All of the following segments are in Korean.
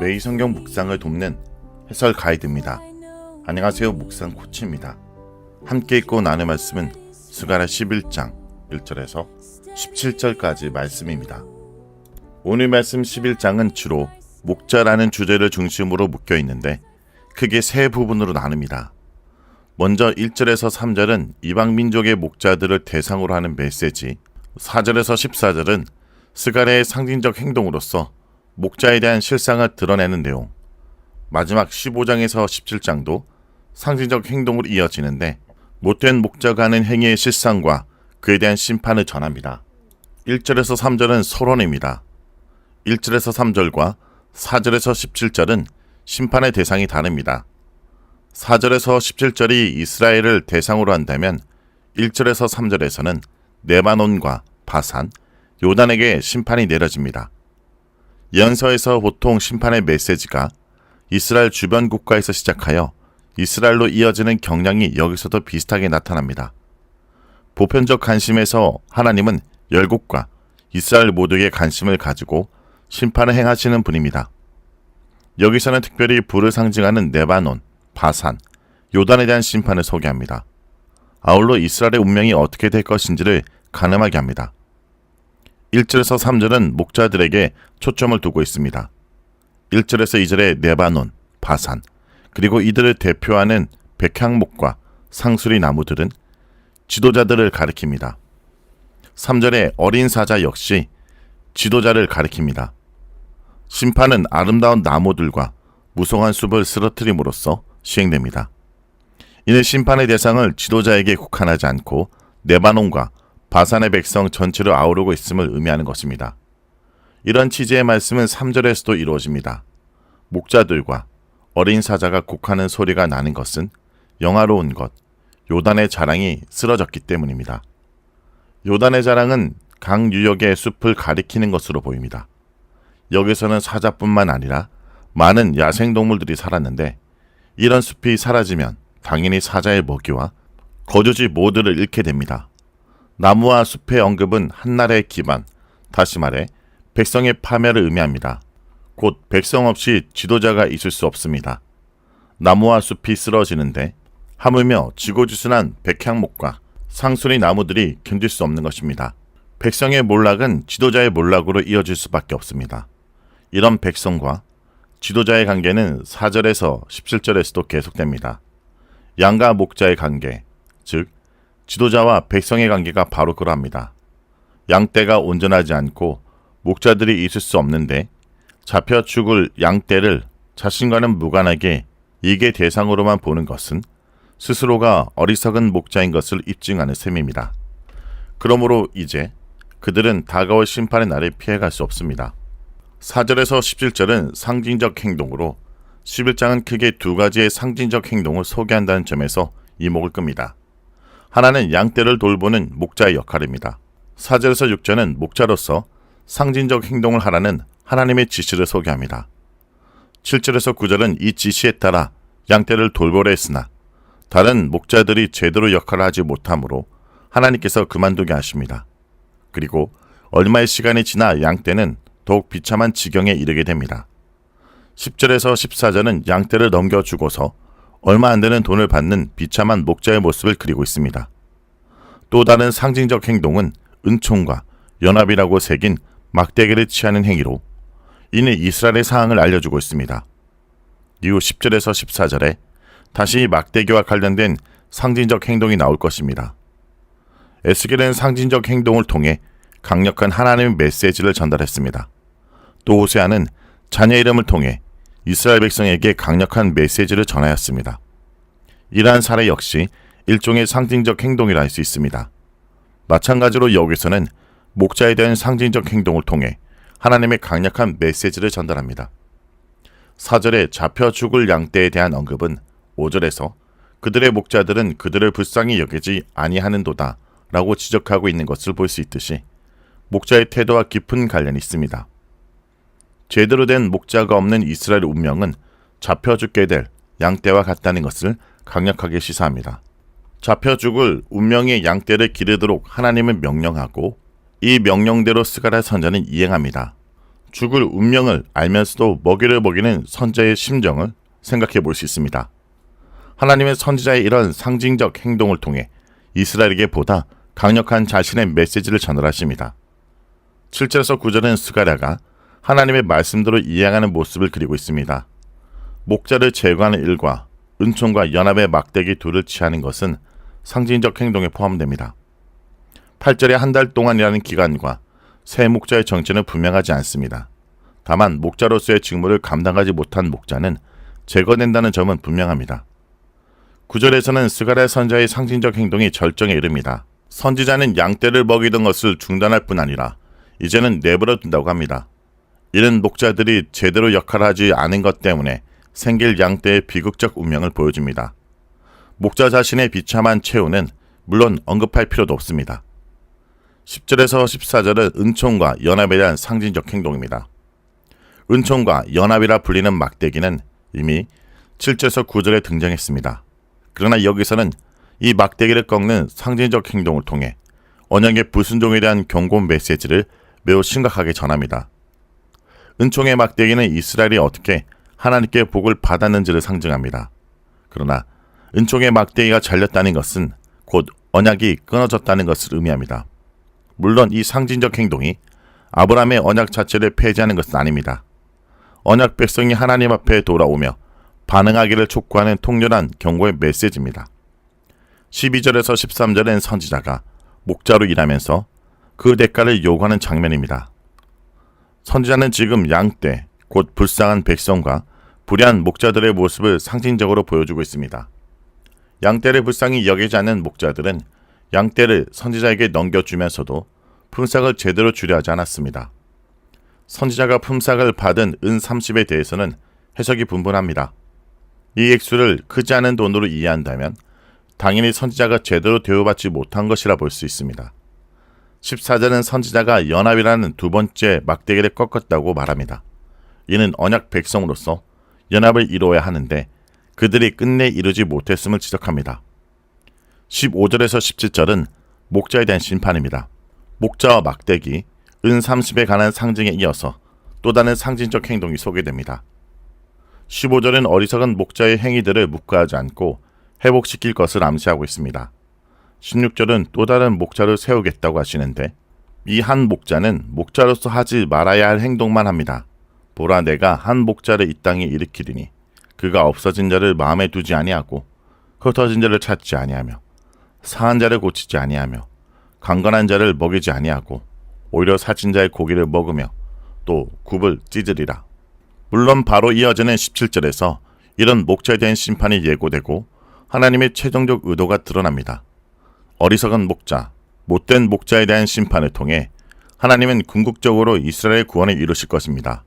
매일 성경 묵상을 돕는 해설 가이드입니다. 안녕하세요. 묵상 코치입니다. 함께 읽고 나눌 말씀은 스가랴 11장 1절에서 17절까지 말씀입니다. 오늘 말씀 11장은 주로 목자라는 주제를 중심으로 묶여 있는데 크게 세 부분으로 나눕니다. 먼저 1절에서 3절은 이방 민족의 목자들을 대상으로 하는 메시지, 4절에서 14절은 스가랴의 상징적 행동으로서 목자에 대한 실상을 드러내는 내용, 마지막 15장에서 17장도 상징적 행동으로 이어지는데 못된 목자가 하는 행위의 실상과 그에 대한 심판을 전합니다. 1절에서 3절은 서론입니다. 1절에서 3절과 4절에서 17절은 심판의 대상이 다릅니다. 4절에서 17절이 이스라엘을 대상으로 한다면 1절에서 3절에서는 레바논과 바산, 요단에게 심판이 내려집니다. 예언서에서 보통 심판의 메시지가 이스라엘 주변 국가에서 시작하여 이스라엘로 이어지는 경향이 여기서도 비슷하게 나타납니다. 보편적 관심에서 하나님은 열국과 이스라엘 모두에게 관심을 가지고 심판을 행하시는 분입니다. 여기서는 특별히 불을 상징하는 레바논, 바산, 요단에 대한 심판을 소개합니다. 아울러 이스라엘의 운명이 어떻게 될 것인지를 가늠하게 합니다. 1절에서 3절은 목자들에게 초점을 두고 있습니다. 1절에서 2절의 레바논, 바산, 그리고 이들을 대표하는 백향목과 상수리 나무들은 지도자들을 가리킵니다. 3절의 어린 사자 역시 지도자를 가리킵니다. 심판은 아름다운 나무들과 무성한 숲을 쓰러뜨림으로써 시행됩니다. 이는 심판의 대상을 지도자에게 국한하지 않고 레바논과 바산의 백성 전체를 아우르고 있음을 의미하는 것입니다. 이런 취지의 말씀은 3절에서도 이루어집니다. 목자들과 어린 사자가 곡하는 소리가 나는 것은 영화로운 것, 요단의 자랑이 쓰러졌기 때문입니다. 요단의 자랑은 강 유역의 숲을 가리키는 것으로 보입니다. 여기서는 사자뿐만 아니라 많은 야생동물들이 살았는데 이런 숲이 사라지면 당연히 사자의 먹이와 거주지 모두를 잃게 됩니다. 나무와 숲의 언급은 한나라의 기반, 다시 말해 백성의 파멸을 의미합니다. 곧 백성 없이 지도자가 있을 수 없습니다. 나무와 숲이 쓰러지는데 하물며 지고지순한 백향목과 상수리 나무들이 견딜 수 없는 것입니다. 백성의 몰락은 지도자의 몰락으로 이어질 수밖에 없습니다. 이런 백성과 지도자의 관계는 4절에서 17절에서도 계속됩니다. 양과 목자의 관계, 즉 지도자와 백성의 관계가 바로 그러합니다. 양떼가 온전하지 않고 목자들이 있을 수 없는데 잡혀 죽을 양떼를 자신과는 무관하게 이익의 대상으로만 보는 것은 스스로가 어리석은 목자인 것을 입증하는 셈입니다. 그러므로 이제 그들은 다가올 심판의 날을 피해갈 수 없습니다. 4절에서 17절은 상징적 행동으로 11장은 크게 두 가지의 상징적 행동을 소개한다는 점에서 이목을 끕니다. 하나는 양떼를 돌보는 목자의 역할입니다. 4절에서 6절은 목자로서 상징적 행동을 하라는 하나님의 지시를 소개합니다. 7절에서 9절은 이 지시에 따라 양떼를 돌보려 했으나 다른 목자들이 제대로 역할을 하지 못하므로 하나님께서 그만두게 하십니다. 그리고 얼마의 시간이 지나 양떼는 더욱 비참한 지경에 이르게 됩니다. 10절에서 14절은 양떼를 넘겨주고서 얼마 안 되는 돈을 받는 비참한 목자의 모습을 그리고 있습니다. 또 다른 상징적 행동은 은총과 연합이라고 새긴 막대기를 취하는 행위로 이는 이스라엘의 사항을 알려주고 있습니다. 이후 10절에서 14절에 다시 막대기와 관련된 상징적 행동이 나올 것입니다. 에스겔은 상징적 행동을 통해 강력한 하나님의 메시지를 전달했습니다. 또 호세아는 자녀 이름을 통해 이스라엘 백성에게 강력한 메시지를 전하였습니다. 이러한 사례 역시 일종의 상징적 행동이라 할 수 있습니다. 마찬가지로 여기서는 목자에 대한 상징적 행동을 통해 하나님의 강력한 메시지를 전달합니다. 4절에 잡혀 죽을 양떼에 대한 언급은 5절에서 그들의 목자들은 그들을 불쌍히 여기지 아니하는도다 라고 지적하고 있는 것을 볼 수 있듯이 목자의 태도와 깊은 관련이 있습니다. 제대로 된 목자가 없는 이스라엘 운명은 잡혀 죽게 될 양떼와 같다는 것을 강력하게 시사합니다. 잡혀 죽을 운명의 양떼를 기르도록 하나님은 명령하고 이 명령대로 스가랴 선지자는 이행합니다. 죽을 운명을 알면서도 먹이를 먹이는 선지자의 심정을 생각해 볼 수 있습니다. 하나님의 선지자의 이런 상징적 행동을 통해 이스라엘에게 보다 강력한 자신의 메시지를 전달하십니다. 7절에서 9절은 스가랴가 하나님의 말씀대로 이행하는 모습을 그리고 있습니다. 목자를 제거하는 일과 은총과 연합의 막대기 둘을 취하는 것은 상징적 행동에 포함됩니다. 8절에 한 달 동안이라는 기간과 새 목자의 정체는 분명하지 않습니다. 다만 목자로서의 직무를 감당하지 못한 목자는 제거된다는 점은 분명합니다. 9절에서는 스가랴 선지자의 상징적 행동이 절정에 이릅니다. 선지자는 양떼를 먹이던 것을 중단할 뿐 아니라 이제는 내버려 둔다고 합니다. 이는 목자들이 제대로 역할을 하지 않은 것 때문에 생길 양떼의 비극적 운명을 보여줍니다. 목자 자신의 비참한 최후는 물론 언급할 필요도 없습니다. 10절에서 14절은 은총과 연합에 대한 상징적 행동입니다. 은총과 연합이라 불리는 막대기는 이미 7절에서 9절에 등장했습니다. 그러나 여기서는 이 막대기를 꺾는 상징적 행동을 통해 언약의 불순종에 대한 경고 메시지를 매우 심각하게 전합니다. 은총의 막대기는 이스라엘이 어떻게 하나님께 복을 받았는지를 상징합니다. 그러나 은총의 막대기가 잘렸다는 것은 곧 언약이 끊어졌다는 것을 의미합니다. 물론 이 상징적 행동이 아브라함의 언약 자체를 폐지하는 것은 아닙니다. 언약 백성이 하나님 앞에 돌아오며 반응하기를 촉구하는 통렬한 경고의 메시지입니다. 12절에서 13절엔 선지자가 목자로 일하면서 그 대가를 요구하는 장면입니다. 선지자는 지금 양떼, 곧 불쌍한 백성과 불의한 목자들의 모습을 상징적으로 보여주고 있습니다. 양떼를 불쌍히 여기지 않는 목자들은 양떼를 선지자에게 넘겨주면서도 품삯을 제대로 주려 하지 않았습니다. 선지자가 품삯을 받은 은 30에 대해서는 해석이 분분합니다. 이 액수를 크지 않은 돈으로 이해한다면 당연히 선지자가 제대로 대우받지 못한 것이라 볼 수 있습니다. 14절은 선지자가 연합이라는 두 번째 막대기를 꺾었다고 말합니다. 이는 언약 백성으로서 연합을 이루어야 하는데 그들이 끝내 이루지 못했음을 지적합니다. 15절에서 17절은 목자에 대한 심판입니다. 목자와 막대기, 은 30에 관한 상징에 이어서 또 다른 상징적 행동이 소개됩니다. 15절은 어리석은 목자의 행위들을 묵과하지 않고 회복시킬 것을 암시하고 있습니다. 16절은 또 다른 목자를 세우겠다고 하시는데 이 한 목자는 목자로서 하지 말아야 할 행동만 합니다. 보라, 내가 한 목자를 이 땅에 일으키리니 그가 없어진 자를 마음에 두지 아니하고 흩어진 자를 찾지 아니하며 상한 자를 고치지 아니하며 강건한 자를 먹이지 아니하고 오히려 살찐 자의 고기를 먹으며 또 굽을 찢으리라. 물론 바로 이어지는 17절에서 이런 목자에 대한 심판이 예고되고 하나님의 최종적 의도가 드러납니다. 어리석은 목자, 못된 목자에 대한 심판을 통해 하나님은 궁극적으로 이스라엘의 구원을 이루실 것입니다.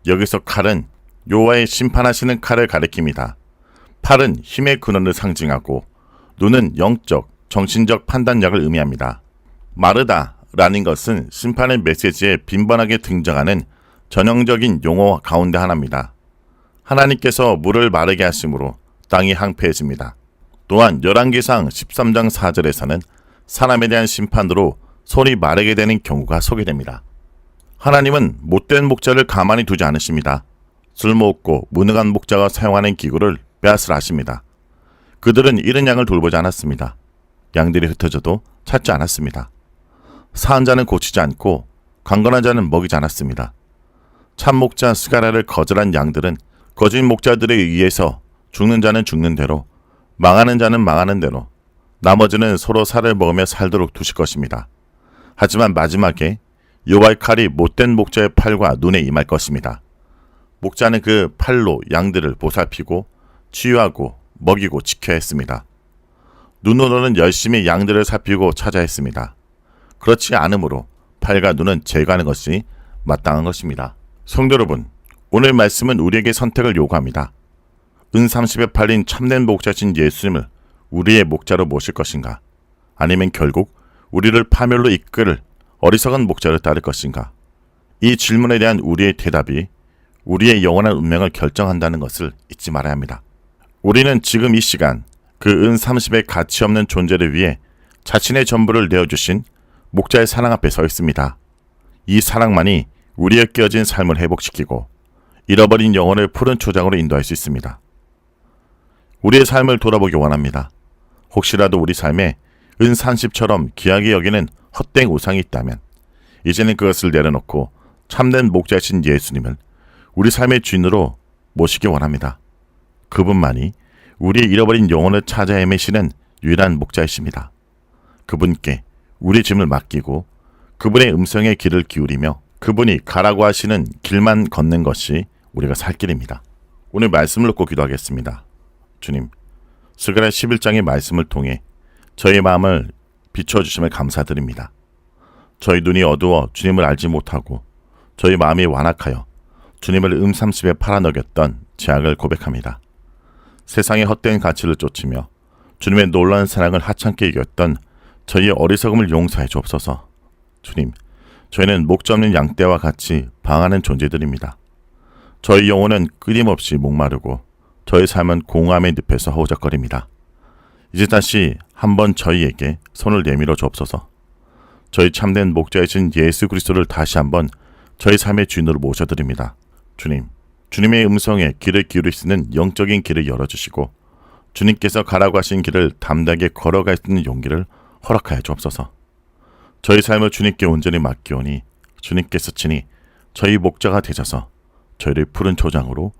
여기서 칼은 여호와의 심판하시는 칼을 가리킵니다. 팔은 힘의 근원을 상징하고 눈은 영적, 정신적 판단력을 의미합니다. 마르다라는 것은 심판의 메시지에 빈번하게 등장하는 전형적인 용어 가운데 하나입니다. 하나님께서 물을 마르게 하심으로 땅이 황폐해집니다. 또한 열왕기상 13장 4절에서는 사람에 대한 심판으로 손이 마르게 되는 경우가 소개됩니다. 하나님은 못된 목자를 가만히 두지 않으십니다. 쓸모없고 무능한 목자가 사용하는 기구를 빼앗으라십니다. 그들은 잃은 양을 돌보지 않았습니다. 양들이 흩어져도 찾지 않았습니다. 사한 자는 고치지 않고 강건한 자는 먹이지 않았습니다. 참 목자 스가랴를 거절한 양들은 거짓 목자들에 의해서 죽는 자는 죽는 대로, 망하는 자는 망하는 대로, 나머지는 서로 살을 먹으며 살도록 두실 것입니다. 하지만 마지막에 여호와의 칼이 못된 목자의 팔과 눈에 임할 것입니다. 목자는 그 팔로 양들을 보살피고 치유하고 먹이고 지켜야 했습니다. 눈으로는 열심히 양들을 살피고 찾아 했습니다. 그렇지 않으므로 팔과 눈은 제거하는 것이 마땅한 것입니다. 성도 여러분, 오늘 말씀은 우리에게 선택을 요구합니다. 은 30에 팔린 참된 목자신 예수님을 우리의 목자로 모실 것인가? 아니면 결국 우리를 파멸로 이끌 어리석은 목자를 따를 것인가? 이 질문에 대한 우리의 대답이 우리의 영원한 운명을 결정한다는 것을 잊지 말아야 합니다. 우리는 지금 이 시간 그 은 30의 가치 없는 존재를 위해 자신의 전부를 내어주신 목자의 사랑 앞에 서 있습니다. 이 사랑만이 우리의 깨어진 삶을 회복시키고 잃어버린 영혼을 푸른 초장으로 인도할 수 있습니다. 우리의 삶을 돌아보기 원합니다. 혹시라도 우리 삶에 은산십처럼 귀하게 여기는 헛된 우상이 있다면 이제는 그것을 내려놓고 참된 목자이신 예수님을 우리 삶의 주인으로 모시기 원합니다. 그분만이 우리의 잃어버린 영혼을 찾아 헤매시는 유일한 목자이십니다. 그분께 우리 짐을 맡기고 그분의 음성에 귀를 기울이며 그분이 가라고 하시는 길만 걷는 것이 우리가 살 길입니다. 오늘 말씀을 놓고 기도하겠습니다. 주님, 스가랴 11장의 말씀을 통해 저희 마음을 비춰주심을 감사드립니다. 저희 눈이 어두워 주님을 알지 못하고 저희 마음이 완악하여 주님을 음삼십에 팔아넘겼던 죄악을 고백합니다. 세상의 헛된 가치를 쫓으며 주님의 놀라운 사랑을 하찮게 여겼던 저희의 어리석음을 용서해 주옵소서. 주님, 저희는 목자 없는 양떼와 같이 방하는 존재들입니다. 저희 영혼은 끊임없이 목마르고 저희 삶은 공허함의 늪에서 허우적거립니다. 이제 다시 한번 저희에게 손을 내밀어 주옵소서. 저희 참된 목자이신 예수 그리스도를 다시 한번 저희 삶의 주인으로 모셔드립니다. 주님, 주님의 음성에 귀를 기울일 수 있는 영적인 길을 열어주시고 주님께서 가라고 하신 길을 담대하게 걸어갈 수 있는 용기를 허락하여 주옵소서. 저희 삶을 주님께 온전히 맡기오니 주님께서 친히 저희 목자가 되셔서 저희를 푸른 초장으로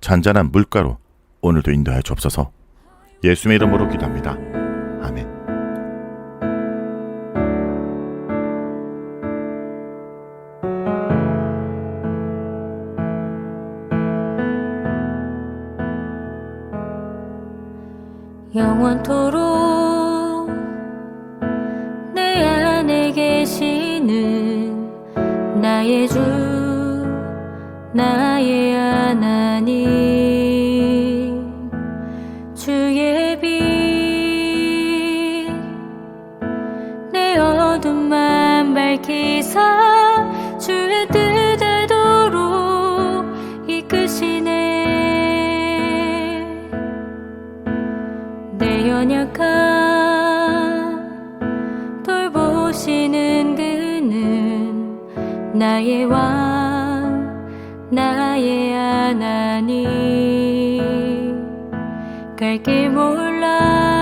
잔잔한 물가로 오늘도 인도하여 주옵소서. 예수의 이름으로 기도합니다. 아멘. 영원토록 내 안에 계시는 나의 주 나의 하나님 주의 빛 내 어둠만 밝히사 주의 뜻을 도록 이끄시네. 내 연약함 돌보시는 그는 나의 왕 나의 하나님. 갈 길 몰라